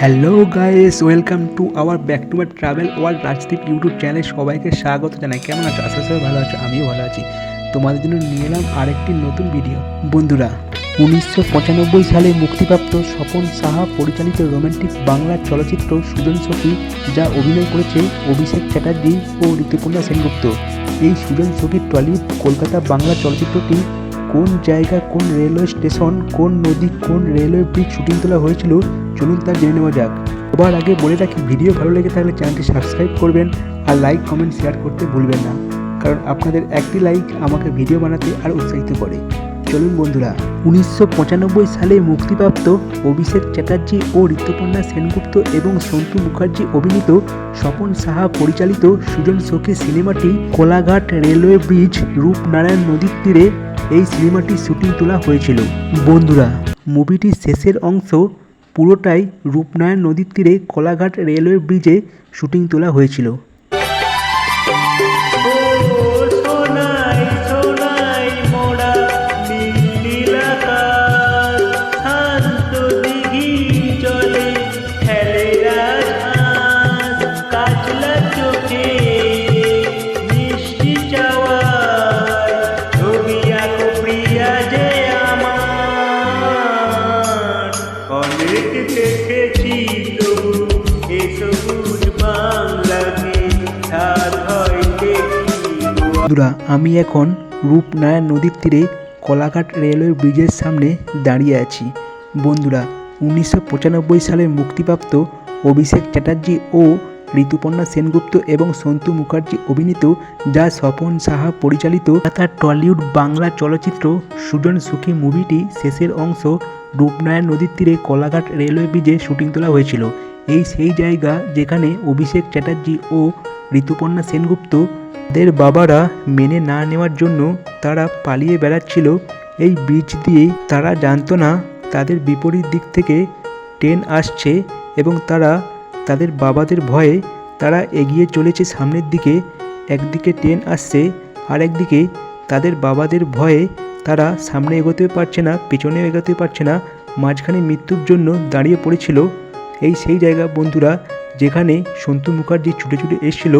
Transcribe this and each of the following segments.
Hello guys, welcome to our back to my travel world Rajdeep YouTube চ্যানেলে সবাইকে স্বাগত জানাই। কেমন আছো? আশা করি ভালো আছো, আমিও ভালো আছি। তোমাদের জন্য নিয়ে এলাম আরেকটি নতুন ভিডিও। বন্ধুরা, 1995 সালে মুক্তিপ্রাপ্ত স্বপন সাহা পরিচালিত রোমান্টিক বাংলা চলচ্চিত্র সুজন সখী, যা অভিনয় করেছে অভিষেক চ্যাটার্জি ও ঋতুপর্ণা সেনগুপ্ত। এই সুজন সখীর টলিউড কলকাতা বাংলা চলচ্চিত্রটি কোন জায়গা, কোন রেলওয়ে স্টেশন, কোন নদী, কোন রেলওয়ে ব্রিজ শুটিং তোলা হয়েছিল, চলুন তা জেনে নেওয়া যাক। সবার আগে বলে রাখি, ভিডিও ভালো লেগে থাকলে চ্যানেলটি সাবস্ক্রাইব করবেন আর লাইক কমেন্ট শেয়ার করতে ভুলবেন না, কারণ আপনাদের একটি লাইক আমাকে ভিডিও বানাতে আর উৎসাহিত করে। চলুন বন্ধুরা, 1995 সালে মুক্তিপ্রাপ্ত অভিষেক চ্যাটার্জি ও ঋতুপর্ণা সেনগুপ্ত এবং সন্তু মুখার্জি অভিনীত স্বপন সাহা পরিচালিত সুজন সখী সিনেমাটি কোলাঘাট রেলওয়ে ব্রিজ, রূপনারায়ণ নদীর তীরে এই সিনেমাটির শুটিং তোলা হয়েছিল। বন্ধুরা, মুভিটির শেষের অংশ পুরোটাই রূপনারায়ণ নদীর তীরে কোলাঘাট রেলওয়ে ব্রিজে শুটিং তোলা হয়েছিল। বন্ধুরা, আমি এখন রূপনারায়ণ নদীর তীরে কোলাঘাট রেলওয়ে ব্রিজের সামনে দাঁড়িয়ে আছি। বন্ধুরা, 1995 সালে মুক্তিপ্রাপ্ত অভিষেক চ্যাটার্জি ও ঋতুপর্ণা সেনগুপ্ত এবং সন্তু মুখার্জি অভিনীত, যা স্বপন সাহা পরিচালিত তার টলিউড বাংলা চলচ্চিত্র সুজন সখী মুভিটি শেষের অংশ রূপনারায়ণ নদীর তীরে কোলাঘাট রেলওয়ে ব্রিজে শুটিং তোলা হয়েছিল। এই সেই জায়গা যেখানে অভিষেক চ্যাটার্জি ও ঋতুপর্ণা সেনগুপ্ত তাদের বাবারা মেনে না নেওয়ার জন্য তারা পালিয়ে বেড়াচ্ছিল এই ব্রিজ দিয়েই। তারা জানতো না তাদের বিপরীত দিক থেকে ট্রেন আসছে এবং তারা তাদের বাবাদের ভয়ে তারা এগিয়ে চলেছে সামনের দিকে। একদিকে ট্রেন আসছে আর একদিকে তাদের বাবাদের ভয়ে তারা সামনে এগোতে পারছে না, পেছনেও এগোতে পারছে না, মাঝখানে মৃত্যুর জন্য দাঁড়িয়ে পড়েছিল। এই সেই জায়গা বন্ধুরা, যেখানে সন্তু মুখার্জি ছুটে ছুটে এসেছিল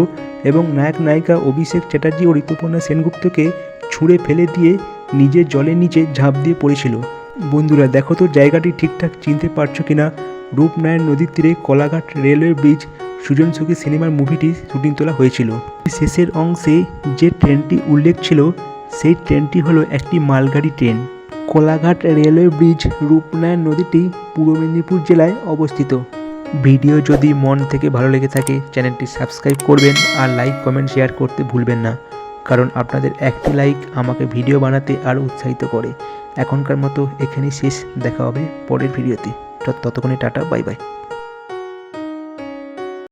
এবং নায়ক নায়িকা অভিষেক চ্যাটার্জি ও ঋতুপর্ণা সেনগুপ্তকে ছুঁড়ে ফেলে দিয়ে নিজের জলের নিচে ঝাঁপ দিয়ে পড়েছিল। বন্ধুরা, দেখো তো জায়গাটি ঠিকঠাক চিনতে পারছো কিনা। রূপনারায়ণ নদীর তীরে কোলাঘাট রেলওয়ে ব্রিজ সুজন সখী সিনেমার মুভিটি শুটিং তোলা হয়েছিল। শেষের অংশে যে ট্রেনটি উল্লেখ ছিল, সেই ট্রেনটি হলো একটি মালগাড়ি train. Kolaghat railway bridge Rupnarayan নদীটি পূর্ব মেদিনীপুর জেলায় অবস্থিত। ভিডিও যদি মন থেকে ভালো লেগে থাকে, চ্যানেলটি সাবস্ক্রাইব করবেন আর লাইক কমেন্ট শেয়ার করতে ভুলবেন না, কারণ আপনাদের একটি লাইক আমাকে ভিডিও বানাতে আরও উৎসাহিত করে। এখনকার মতো এখানেই শেষ, দেখা হবে পরের ভিডিওতে। ততক্ষণে টাটা, বাই বাই।